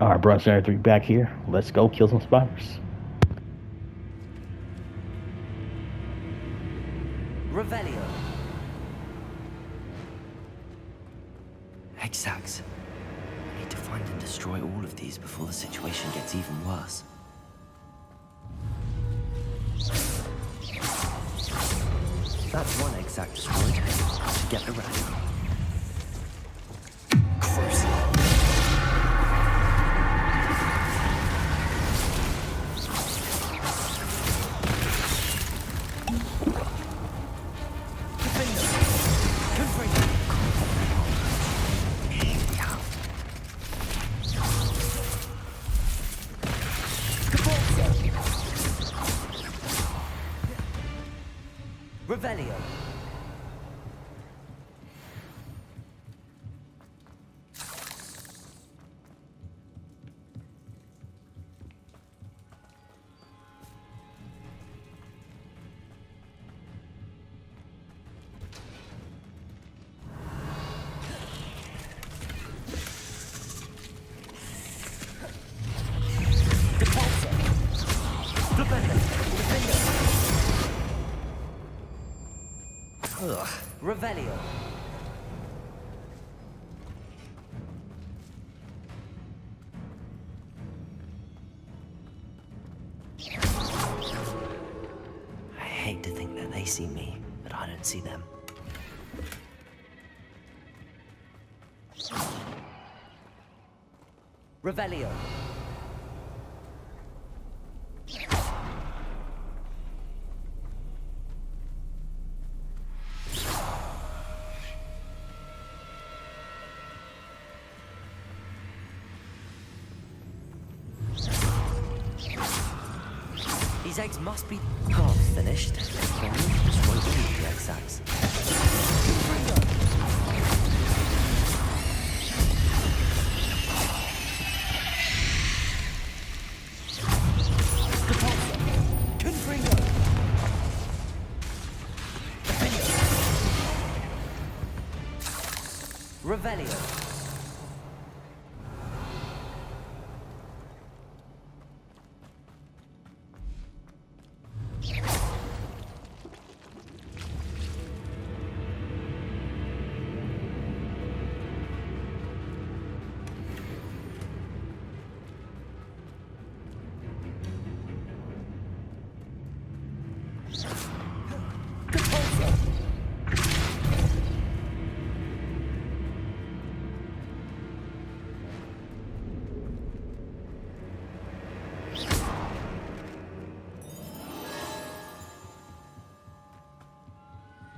Alright, Brunson Ariteri back here. Let's go kill some spiders. Revelio. Hexags. I need to find and destroy all of these before the situation gets even worse. That's one Hexag destroyed. Get the rest. Crucible. Revelio. Ugh. Revelio. I hate to think that they see me, but I don't see them. Revelio. These eggs must be half finished. I need to destroy all of the egg sacs. Revelio.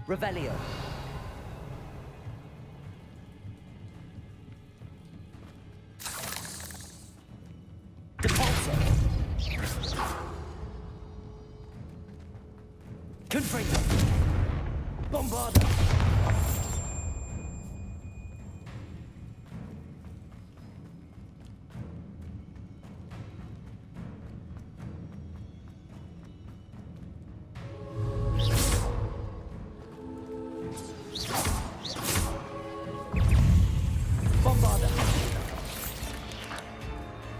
Revelio. Depulso. Confringo. Bombarda.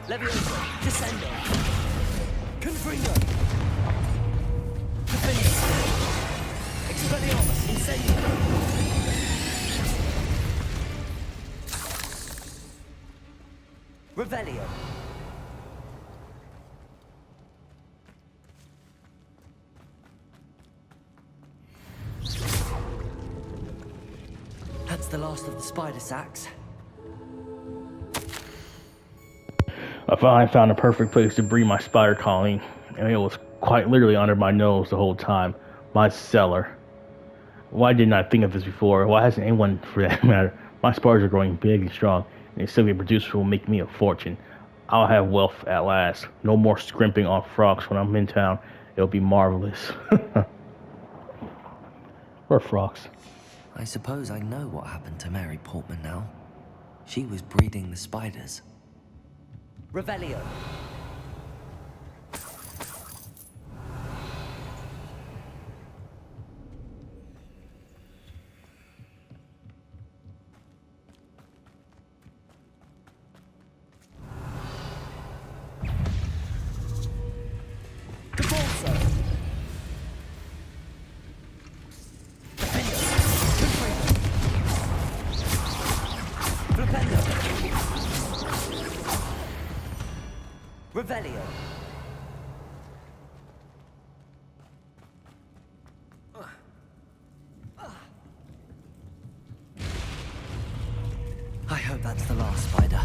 Levioso, Descendo, Confringo, Defendo, Expelliarmus, Incendio. Revelio. That's the last of the spider sacks. I finally found a perfect place to breed my spider colony, and it was quite literally under my nose the whole time. My cellar. Why didn't I think of this before? Why hasn't anyone, for that matter? My spiders are growing big and strong, and a silly producer will make me a fortune. I'll have wealth at last. No more scrimping on frogs when I'm in town. It'll be marvelous. Or frogs. I suppose I know what happened to Mary Portman now. She was breeding the spiders. Revelio. Revelio. I hope that's the last spider.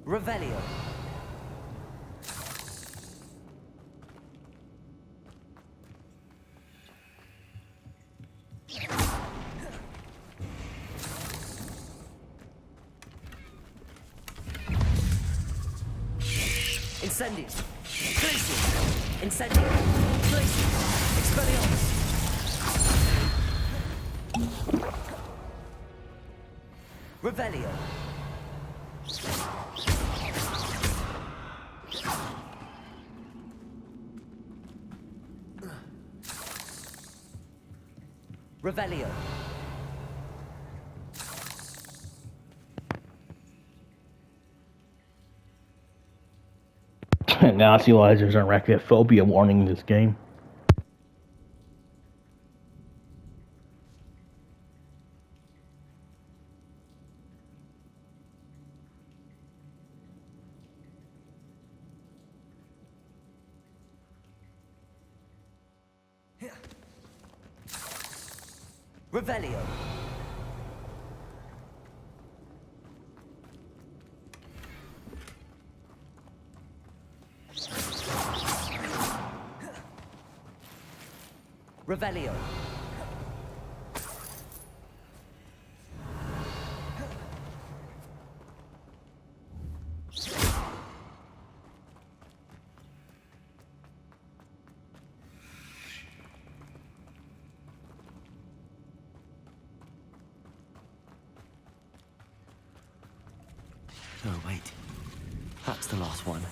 Revelio. Incendio. Glacium. Incendio. Glacium. Expelliarmus. Revelio. Revelio. Now I see why there's an arachnophobia warning in this game. Revelio. Revelio. Oh, wait. That's the last one.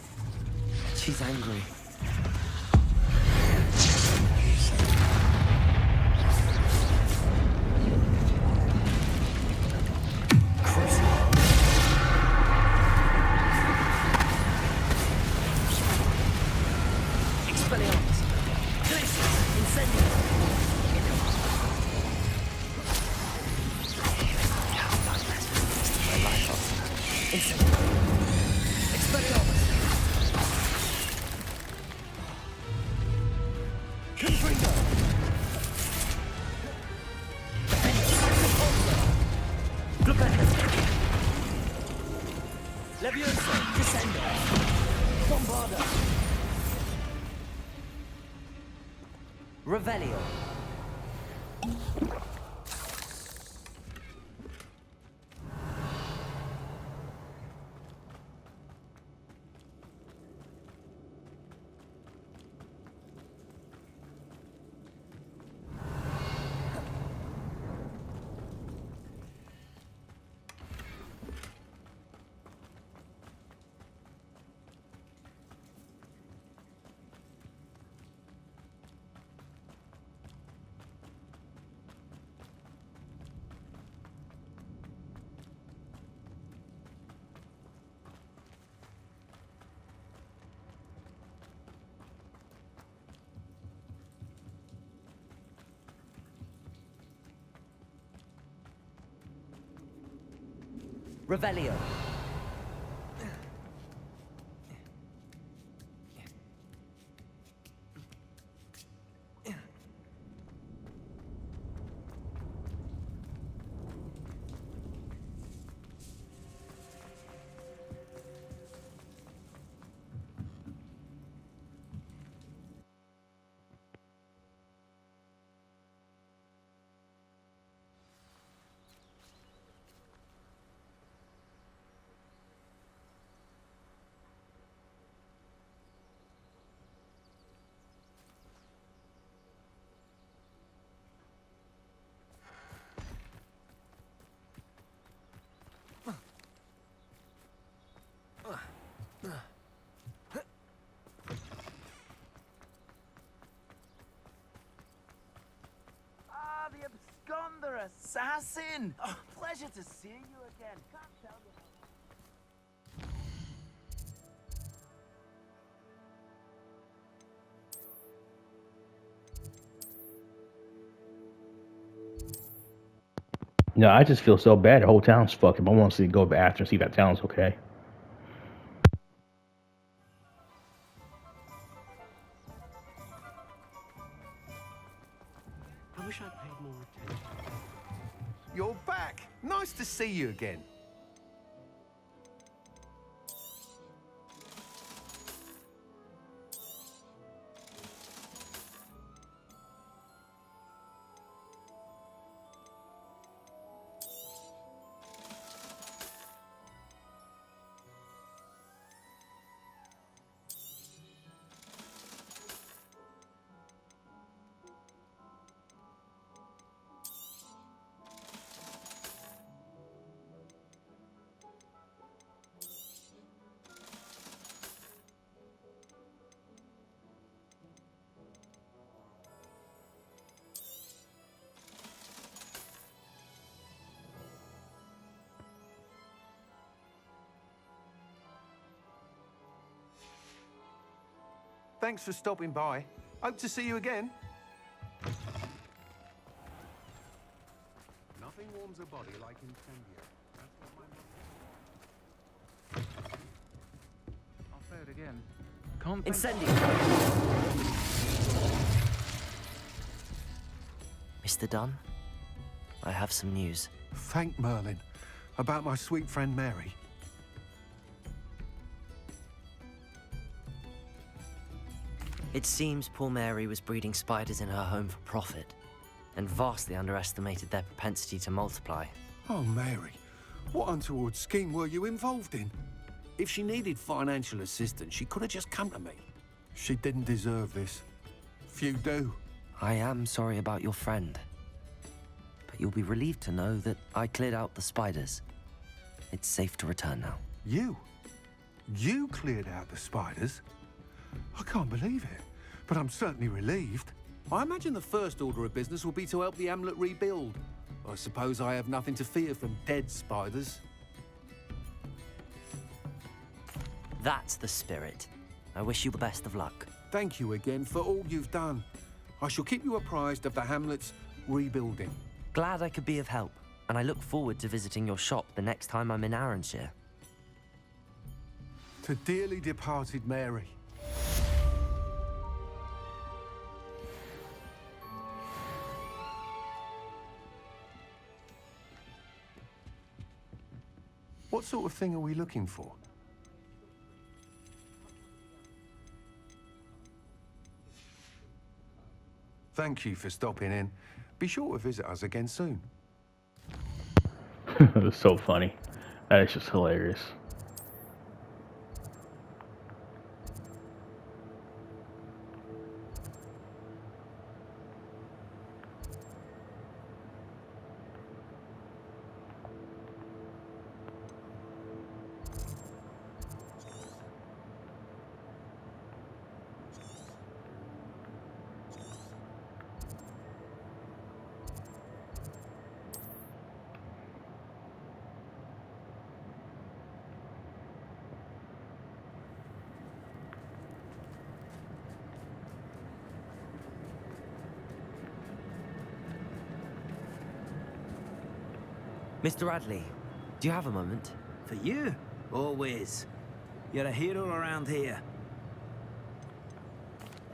She's angry. Expelliarmus. Glacius. Incendio. My life off. Incendio. Expelliarmus. Confringo. Levioso. Descendo. Bombarda. Revelio. Revelio. assassin! Oh, pleasure to see you again. Can't tell you. No, I just feel so bad. The whole town's fucked up. I want to see, go after and see if that town's okay. I wish I'd paid more attention. You're back. Nice to see you again. Thanks for stopping by. Hope to see you again. Nothing warms a body like incendio. That's what my mother... I'll say it again. Incendio! Mr. Dunn, I have some news. Thank Merlin. About my sweet friend Mary. It seems poor Mary was breeding spiders in her home for profit, and vastly underestimated their propensity to multiply. Oh, Mary. What untoward scheme were you involved in? If she needed financial assistance, she could have just come to me. She didn't deserve this. Few do. I am sorry about your friend, but you'll be relieved to know that I cleared out the spiders. It's safe to return now. You? You cleared out the spiders? I can't believe it, but I'm certainly relieved. I imagine the first order of business will be to help the amulet rebuild. I suppose I have nothing to fear from dead spiders. That's the spirit. I wish you the best of luck. Thank you again for all you've done. I shall keep you apprised of the hamlet's rebuilding. Glad I could be of help, and I look forward to visiting your shop the next time I'm in Arranshire. To dearly departed Mary. What sort of thing are we looking for? Thank you for stopping in. Be sure to visit us again soon. It was so funny. That is just hilarious. Mr. Radley, do you have a moment? For you? Always. You're a hero around here.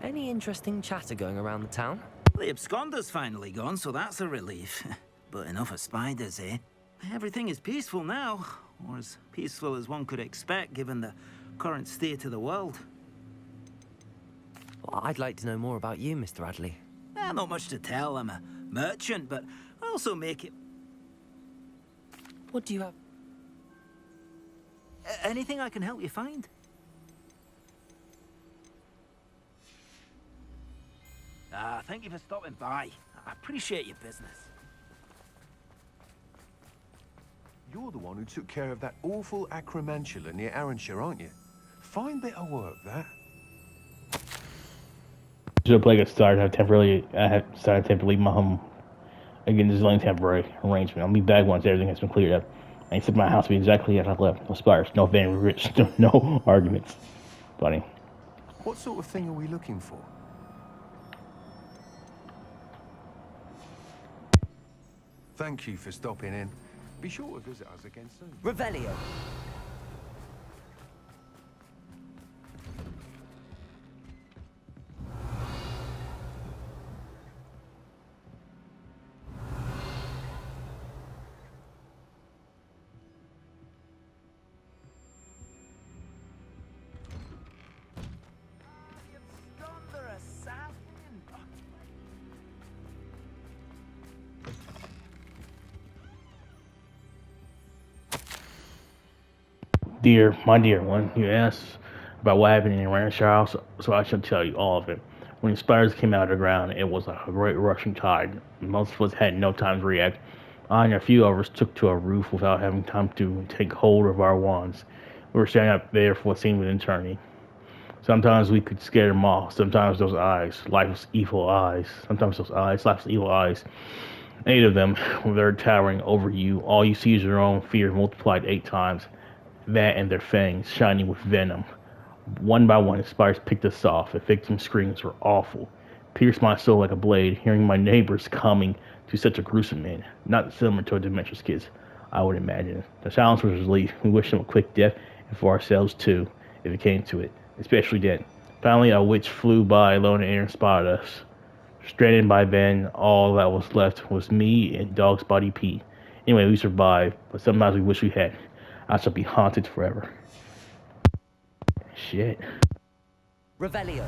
Any interesting chatter going around the town? The absconder's finally gone, so that's a relief. But enough of spiders, eh? Everything is peaceful now, or as peaceful as one could expect given the current state of the world. Well, I'd like to know more about you, Mr. Radley. Not much to tell. I'm a merchant, but I also make it... What do you have? Anything I can help you find? Thank you for stopping by. I appreciate your business. You're the one who took care of that awful acromantula near Arranshire, aren't you? Fine bit of work, that. Should have played a start. I have started temporarily my home. Again, this is only temporary arrangement. I'll be back once everything has been cleared up. I expect my house to be exactly as I left. No spires, no vanity rich, no arguments. Funny. What sort of thing are we looking for? Thank you for stopping in. Be sure to visit us again soon. Revelio. My dear one, you asked about what happened in your ranch house, so I shall tell you all of it. When the spiders came out of the ground, it was like a great rushing tide. Most of us had no time to react. I and a few of us took to our roof without having time to take hold of our wands. We were standing up there for what seemed an eternity. Sometimes we could scare them off. Sometimes those eyes, life's evil eyes. Sometimes those eyes, life's evil eyes. 8 of them, when they're towering over you, all you see is your own fear multiplied 8 times. That and their fangs shining with venom. One by one, the spiders picked us off. The victim screams were awful. Pierced my soul like a blade, hearing my neighbors coming to such a gruesome end. Not similar to a Demetrius kids, I would imagine. The silence was relief. We wished them a quick death, and for ourselves too, if it came to it. Especially then. Finally, a witch flew by alone in the air and spotted us. Stranded by then, all that was left was me and Dog's Body Pete. Anyway, we survived, but sometimes we wish we had. I shall be haunted forever. Shit. Revelio.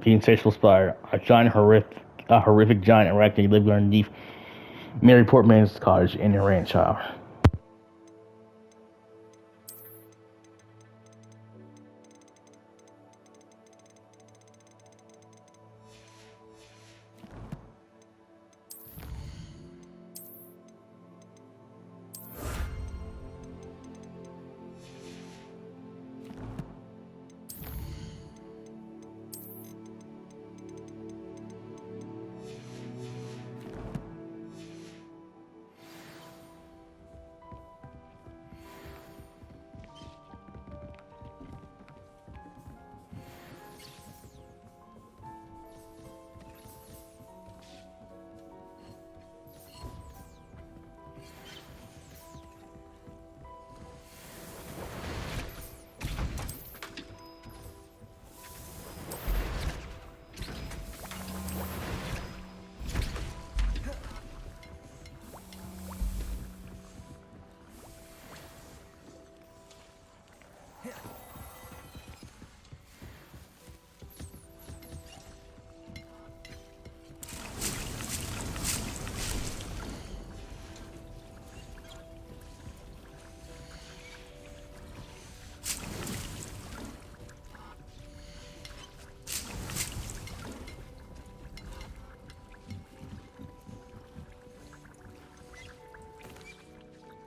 The insatiable spider, a horrific giant arachnid lived underneath Mary Portman's cottage in the ranch house.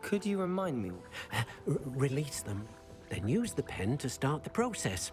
Could you remind me? Release them, then use the pen to start the process.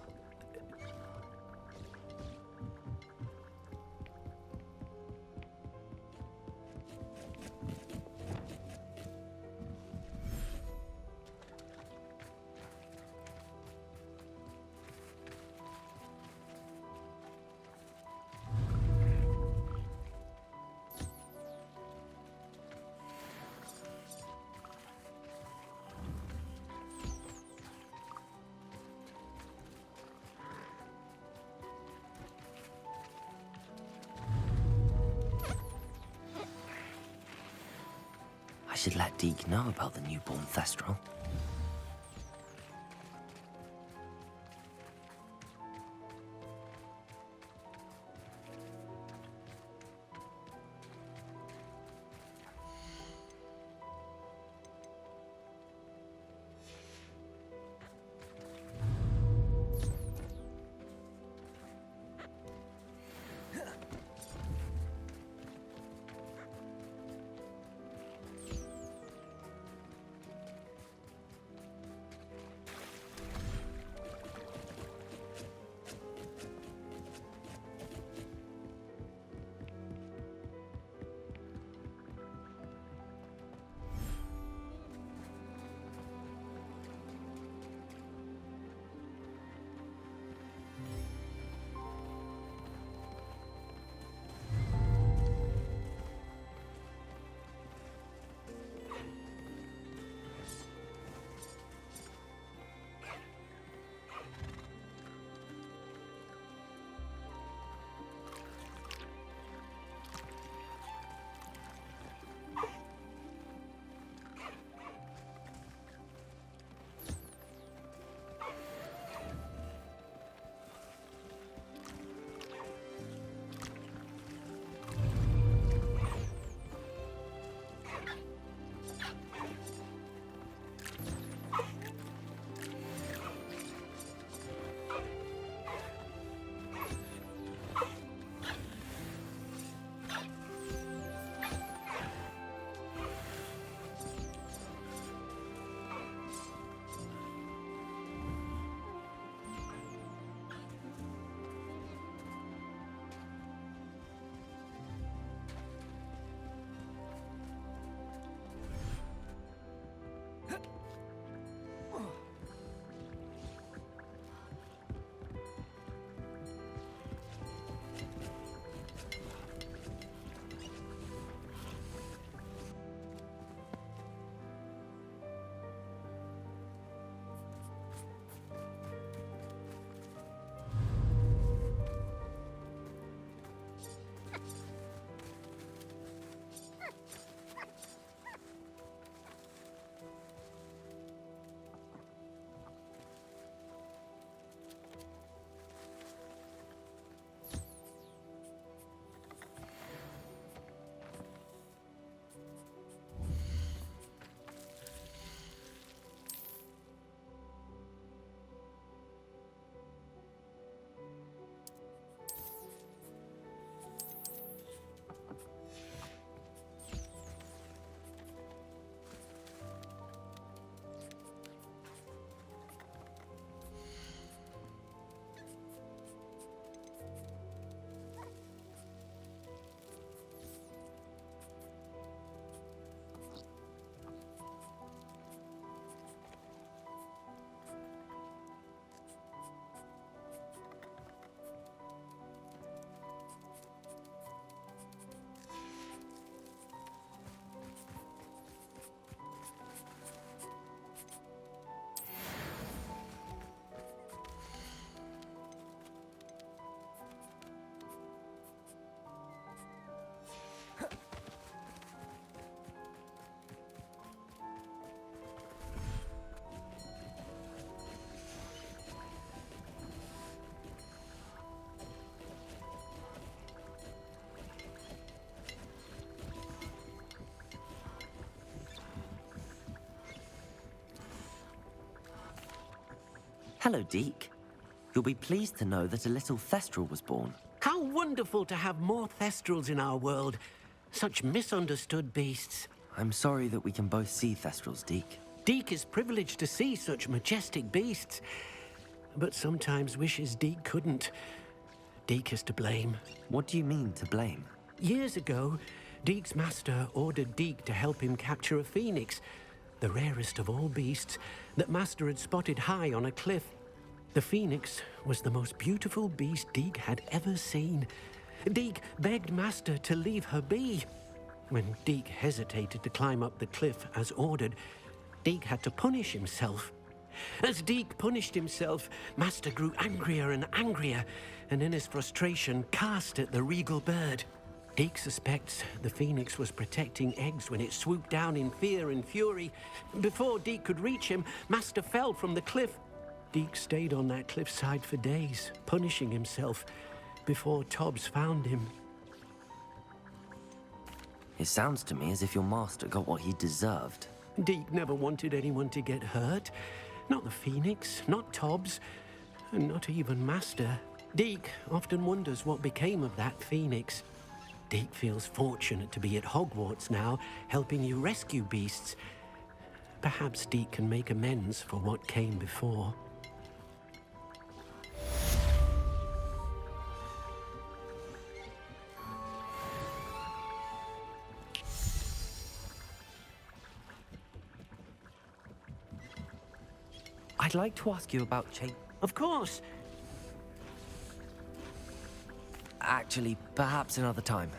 I should let Deke know about the newborn Thestral. Hello, Deke. You'll be pleased to know that a little Thestral was born. How wonderful to have more Thestrals in our world. Such misunderstood beasts. I'm sorry that we can both see Thestrals, Deke. Deke is privileged to see such majestic beasts, but sometimes wishes Deke couldn't. Deke is to blame. What do you mean, to blame? Years ago, Deke's master ordered Deke to help him capture a phoenix, the rarest of all beasts, that master had spotted high on a cliff. The phoenix was the most beautiful beast Deke had ever seen. Deke begged master to leave her be. When Deke hesitated to climb up the cliff as ordered, Deke had to punish himself. As Deke punished himself, master grew angrier and angrier, and in his frustration cast at the regal bird. Deke suspects the phoenix was protecting eggs when it swooped down in fear and fury. Before Deke could reach him, master fell from the cliff. Deke stayed on that cliffside for days, punishing himself, before Tobbs found him. It sounds to me as if your master got what he deserved. Deke never wanted anyone to get hurt. Not the phoenix, not Tobbs, and not even master. Deke often wonders what became of that phoenix. Deke feels fortunate to be at Hogwarts now, helping you rescue beasts. Perhaps Deke can make amends for what came before. I'd like to ask you about Of course. Actually, perhaps another time.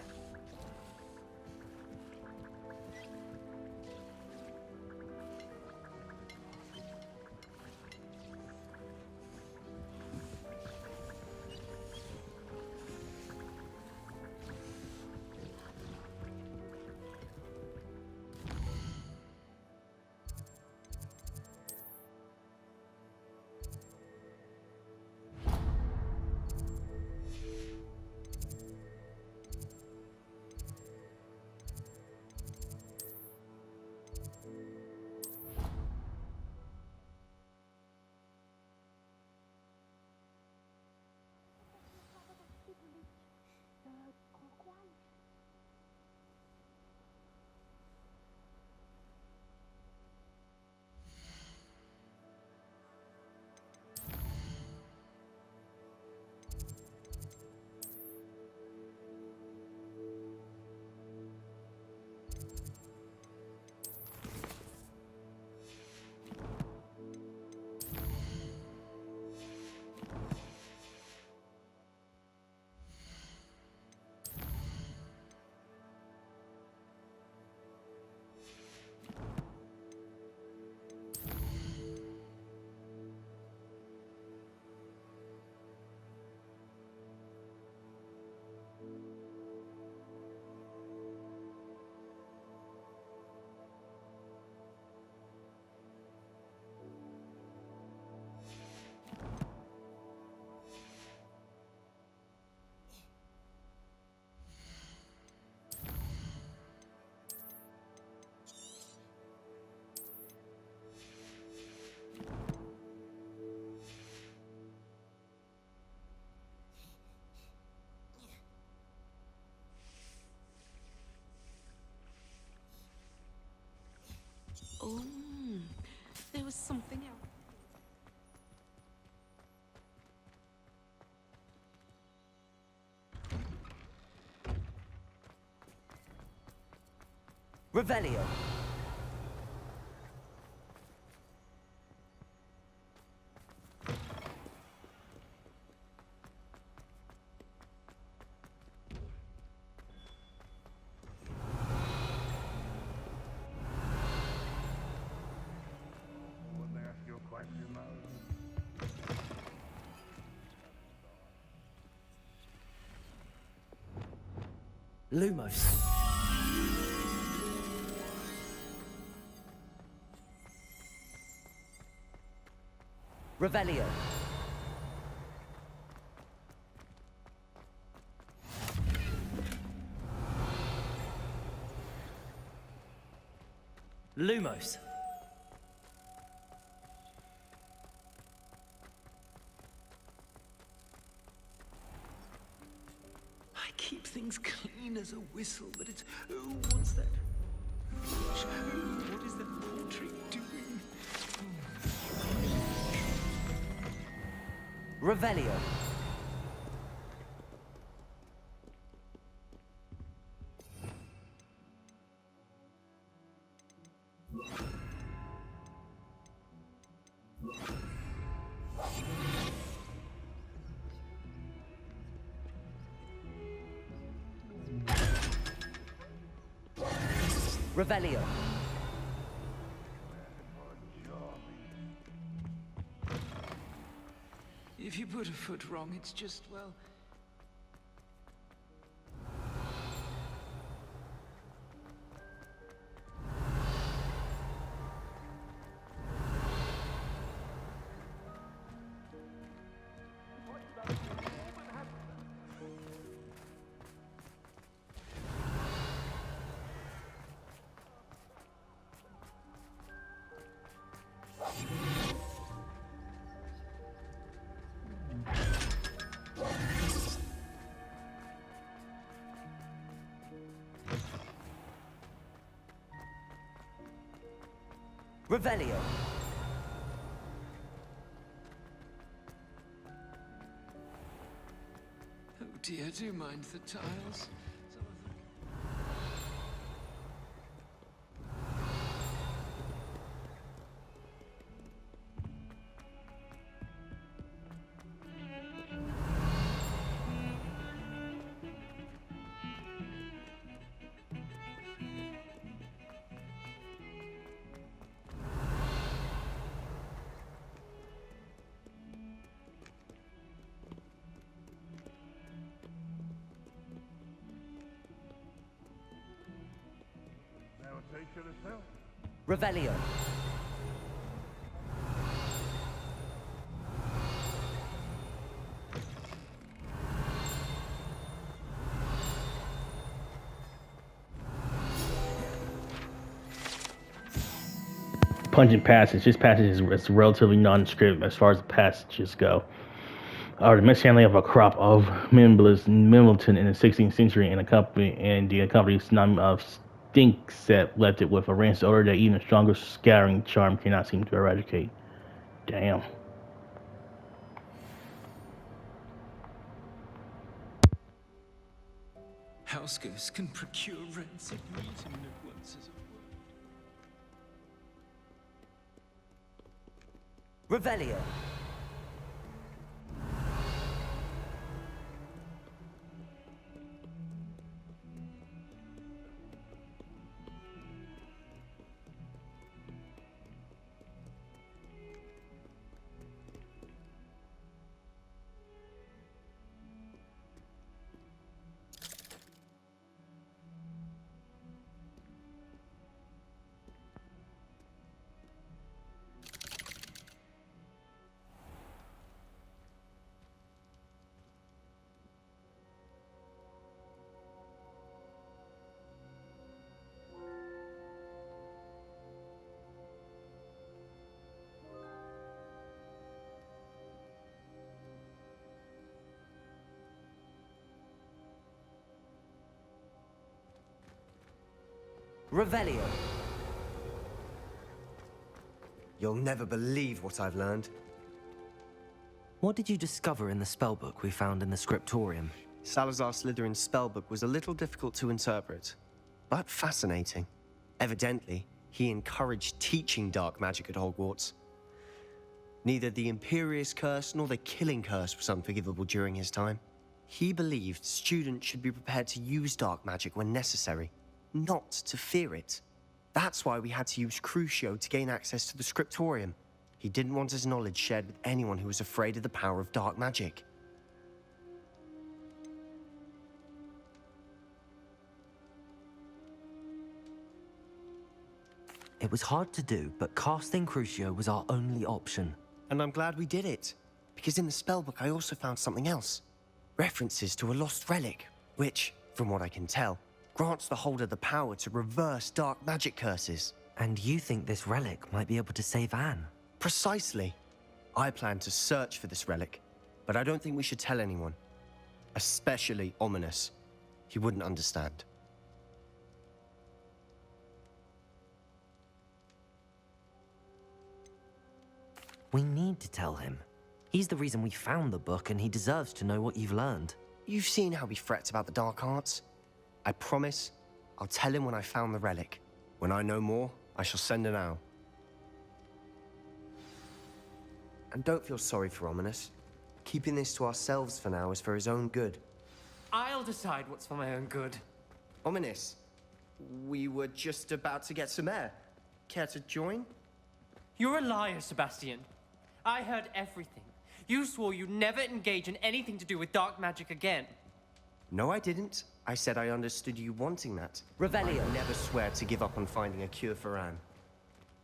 Oh, there was something else. Revelio. Lumos. Revelio. Lumos. I keep things clean as a whistle, but it's... Oh, what's that? What is the poultry doing? Revelio. Revelio. If you put a foot wrong, it's just, well... Revelio. Oh dear, do you mind the tiles? Revelio. Pungent passage. This passage is relatively nondescript as far as the passages go. The mishandling of a crop of Middleton in the 16th century and the accompanying of Stinkset left it with a rancid odor that even a stronger scattering charm cannot seem to eradicate. Damn. House ghosts can procure rancid meat and at once as a word. Revelio. Revelio. You'll never believe what I've learned. What did you discover in the spellbook we found in the scriptorium? Salazar Slytherin's spellbook was a little difficult to interpret, but fascinating. Evidently, he encouraged teaching dark magic at Hogwarts. Neither the Imperious Curse nor the Killing Curse was unforgivable during his time. He believed students should be prepared to use dark magic when necessary, not to fear it. That's why we had to use Crucio to gain access to the scriptorium. He didn't want his knowledge shared with anyone who was afraid of the power of dark magic. It was hard to do, but casting Crucio was our only option. And I'm glad we did it, because in the spellbook I also found something else. References to a lost relic, which, from what I can tell, grants the holder the power to reverse dark magic curses. And you think this relic might be able to save Anne? Precisely. I plan to search for this relic, but I don't think we should tell anyone. Especially Ominous. He wouldn't understand. We need to tell him. He's the reason we found the book, and he deserves to know what you've learned. You've seen how he frets about the dark arts. I promise I'll tell him when I found the relic. When I know more, I shall send an owl. And don't feel sorry for Ominous. Keeping this to ourselves for now is for his own good. I'll decide what's for my own good. Ominous, we were just about to get some air. Care to join? You're a liar, Sebastian. I heard everything. You swore you'd never engage in anything to do with dark magic again. No, I didn't. I said I understood you wanting that. Revelio. I never swear to give up on finding a cure for Anne.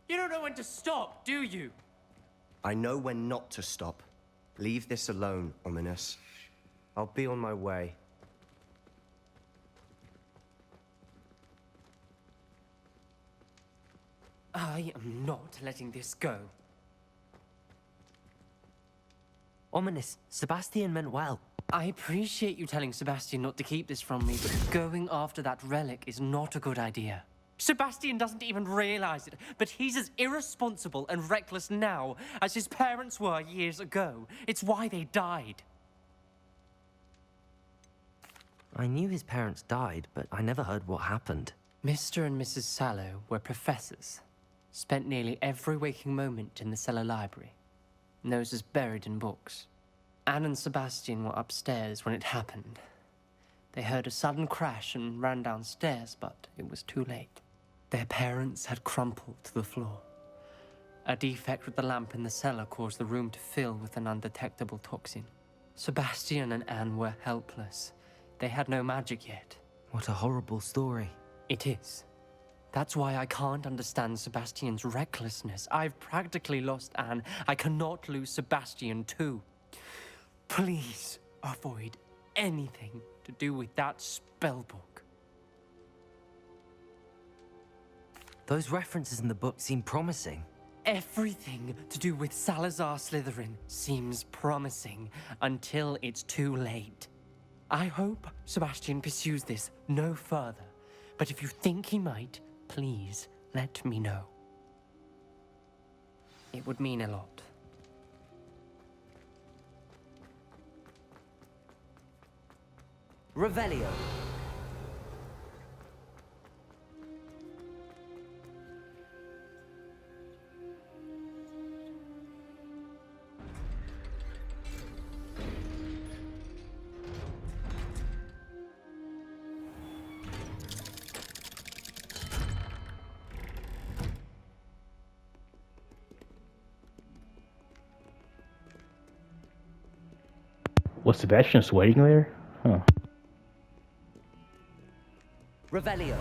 You don't know when to stop, do you? I know when not to stop. Leave this alone, Ominous. I'll be on my way. I am not letting this go. Ominous, Sebastian meant well. I appreciate you telling Sebastian not to keep this from me, but going after that relic is not a good idea. Sebastian doesn't even realize it, but he's as irresponsible and reckless now as his parents were years ago. It's why they died. I knew his parents died, but I never heard what happened. Mr. and Mrs. Sallow were professors. Spent nearly every waking moment in the cellar library. Noses buried in books. Anne and Sebastian were upstairs when it happened. They heard a sudden crash and ran downstairs, but it was too late. Their parents had crumpled to the floor. A defect with the lamp in the cellar caused the room to fill with an undetectable toxin. Sebastian and Anne were helpless. They had no magic yet. What a horrible story. It is. That's why I can't understand Sebastian's recklessness. I've practically lost Anne. I cannot lose Sebastian too. Please avoid anything to do with that spellbook. Those references in the book seem promising. Everything to do with Salazar Slytherin seems promising until it's too late. I hope Sebastian pursues this no further, but if you think he might, please let me know. It would mean a lot. Revelio. Was Sebastian waiting there? Huh. Revelio.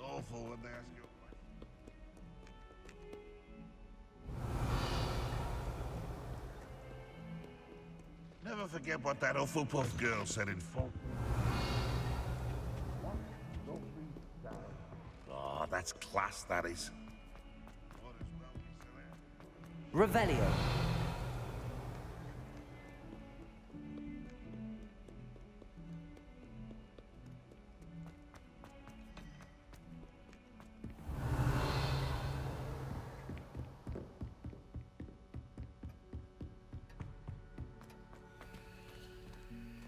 Awful when they ask you. Never forget what that Hufflepuff girl said in full. Oh, that's class, that is. Revelio.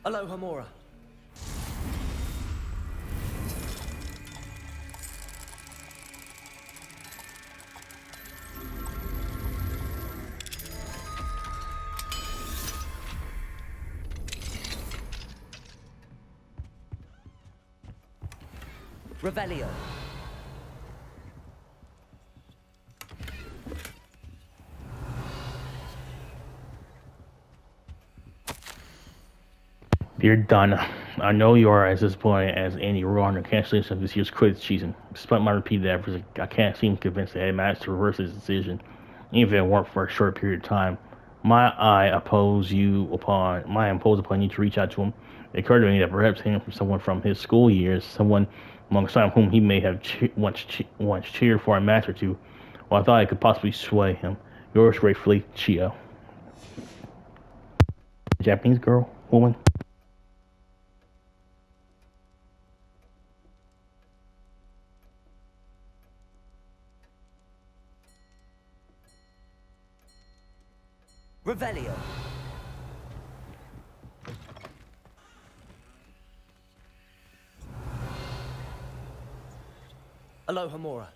Aloha, Mora. Revelio. Dear Donna, I know you are as disappointed as any on the cancellation of this year's quiz season. Despite my repeated efforts, I can't seem convinced the headmaster to reverse his decision, even if it weren't for a short period of time. I impose upon you to reach out to him. It occurred to me that perhaps hearing from someone from his school years, someone alongside whom he may have once cheered for a match or two, well, I thought I could possibly sway him. Yours gratefully, Chio. Japanese girl, woman. Revelio. Aloha Mora.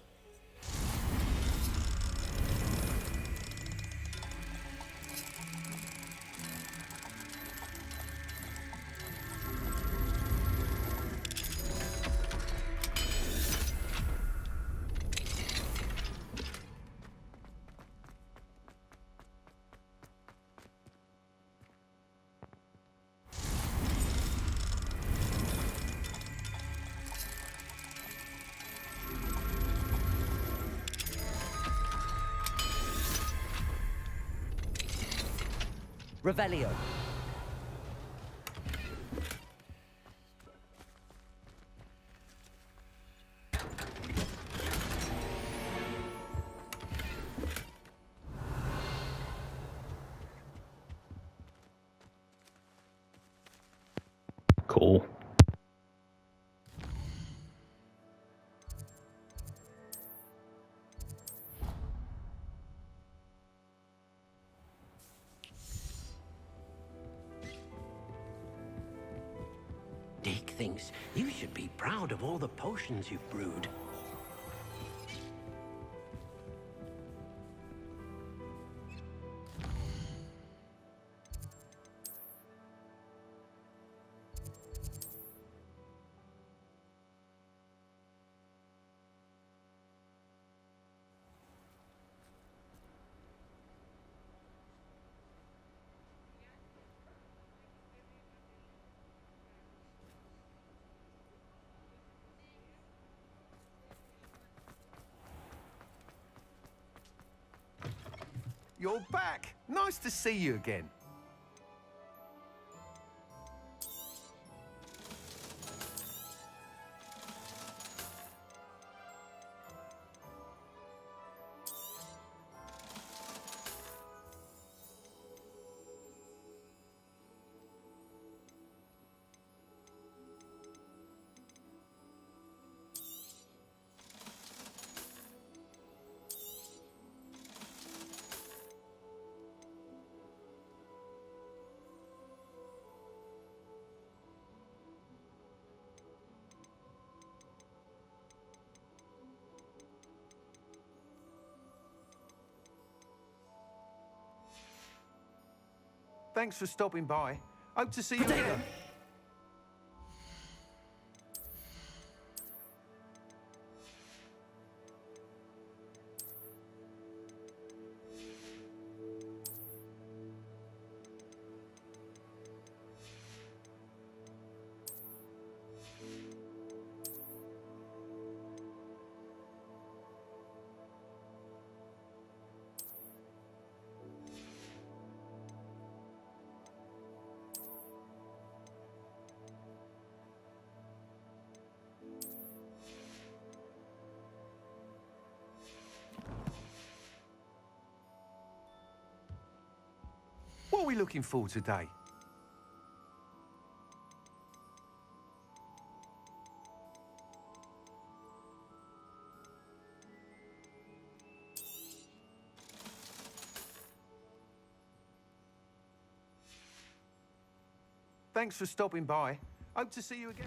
Revelio. Cool. Deke thinks you should be proud of all the potions you've brewed. You're back. Nice to see you again. Thanks for stopping by. Hope to see you again. What are we looking for today? Thanks for stopping by. Hope to see you again.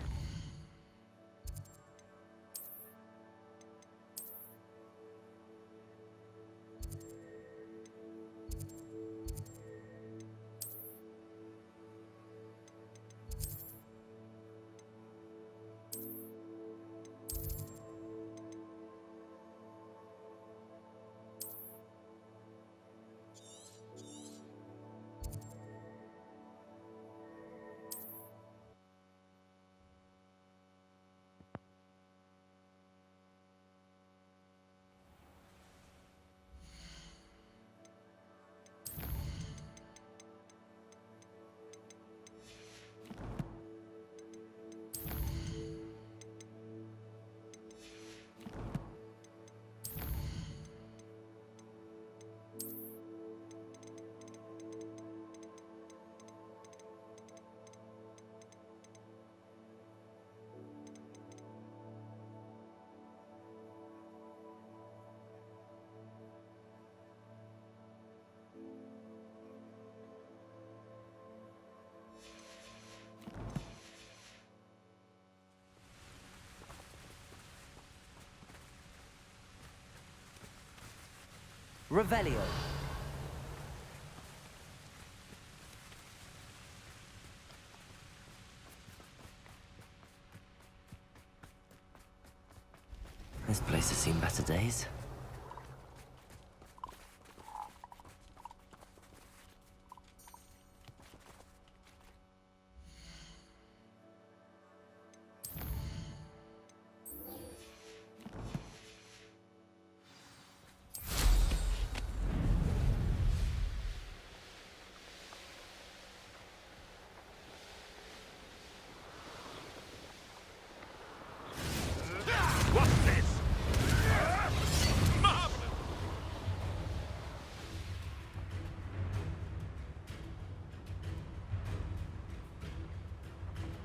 Revelio. This place has seen better days. What's this?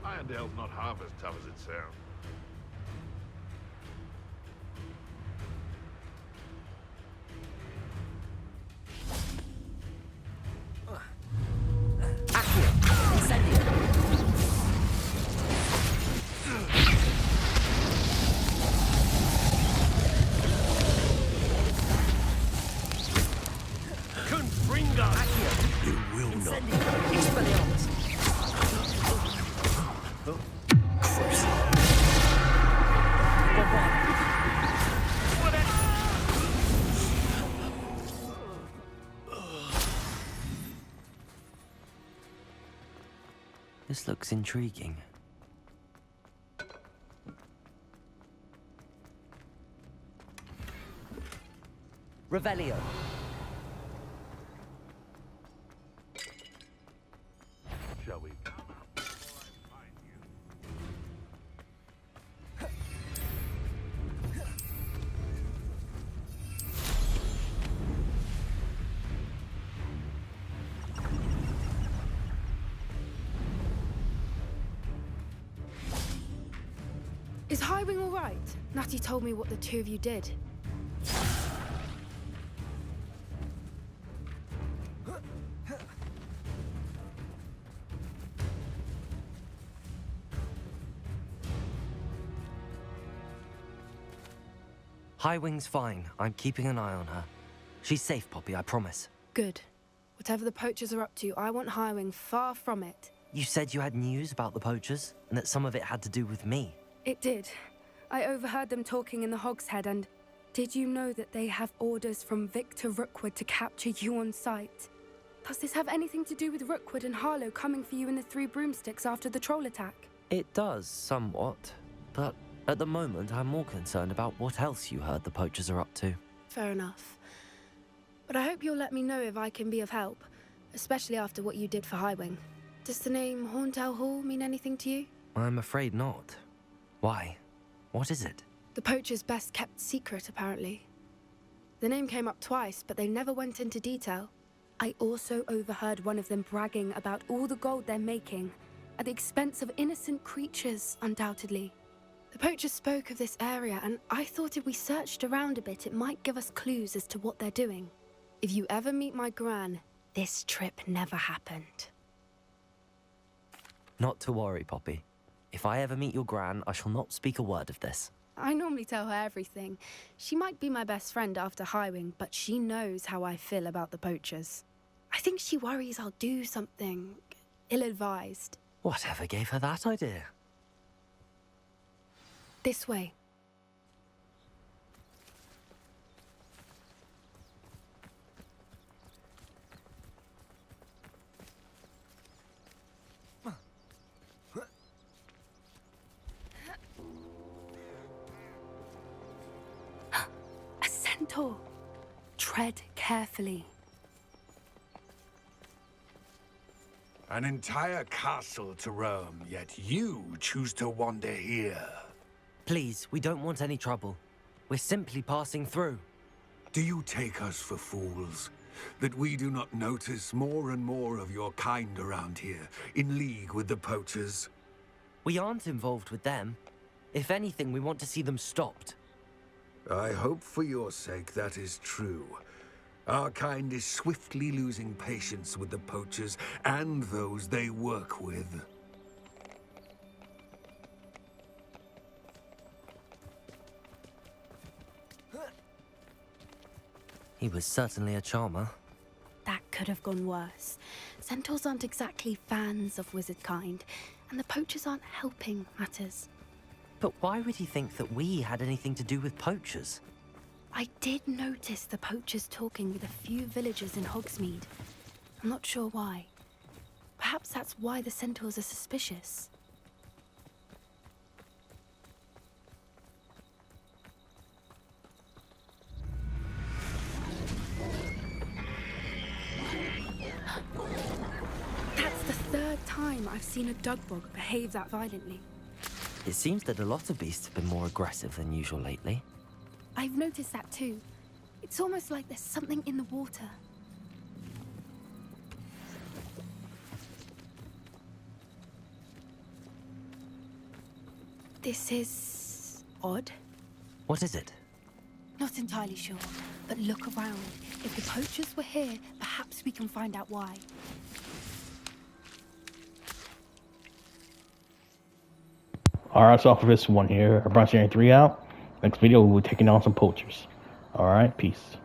Irondale's not half as tough as it sounds. This looks intriguing. Revelio. Shall we? Is Highwing all right? Natty told me what the two of you did. Highwing's fine. I'm keeping an eye on her. She's safe, Poppy, I promise. Good. Whatever the poachers are up to, I want Highwing far from it. You said you had news about the poachers, and that some of it had to do with me. It did. I overheard them talking in the Hogshead, and did you know that they have orders from Victor Rookwood to capture you on sight? Does this have anything to do with Rookwood and Harlow coming for you in the Three Broomsticks after the troll attack? It does, somewhat. But at the moment, I'm more concerned about what else you heard the poachers are up to. Fair enough. But I hope you'll let me know if I can be of help, especially after what you did for Highwing. Does the name Horntail Hall mean anything to you? I'm afraid not. Why? What is it? The poacher's best kept secret, apparently. The name came up twice, but they never went into detail. I also overheard one of them bragging about all the gold they're making, at the expense of innocent creatures, undoubtedly. The poacher spoke of this area, and I thought if we searched around a bit, it might give us clues as to what they're doing. If you ever meet my gran, this trip never happened. Not to worry, Poppy. If I ever meet your gran, I shall not speak a word of this. I normally tell her everything. She might be my best friend after Highwing, but she knows how I feel about the poachers. I think she worries I'll do something ill-advised. Whatever gave her that idea? This way. A centaur. Tread carefully. An entire castle to roam, yet you choose to wander here. Please, we don't want any trouble. We're simply passing through. Do you take us for fools? That we do not notice more and more of your kind around here, in league with the poachers? We aren't involved with them. If anything, we want to see them stopped. I hope for your sake that is true. Our kind is swiftly losing patience with the poachers and those they work with. He was certainly a charmer. That could have gone worse. Centaurs aren't exactly fans of wizard kind, and the poachers aren't helping matters. But why would he think that we had anything to do with poachers? I did notice the poachers talking with a few villagers in Hogsmeade. I'm not sure why. Perhaps that's why the centaurs are suspicious. That's the third time I've seen a dugbog behave that violently. It seems that a lot of beasts have been more aggressive than usual lately. I've noticed that too. It's almost like there's something in the water. This is odd. What is it? Not entirely sure, but look around. If the poachers were here, perhaps we can find out why. Alright, so for this one here, I brought you 3 out. Next video, we'll be taking on some poachers. Alright, peace.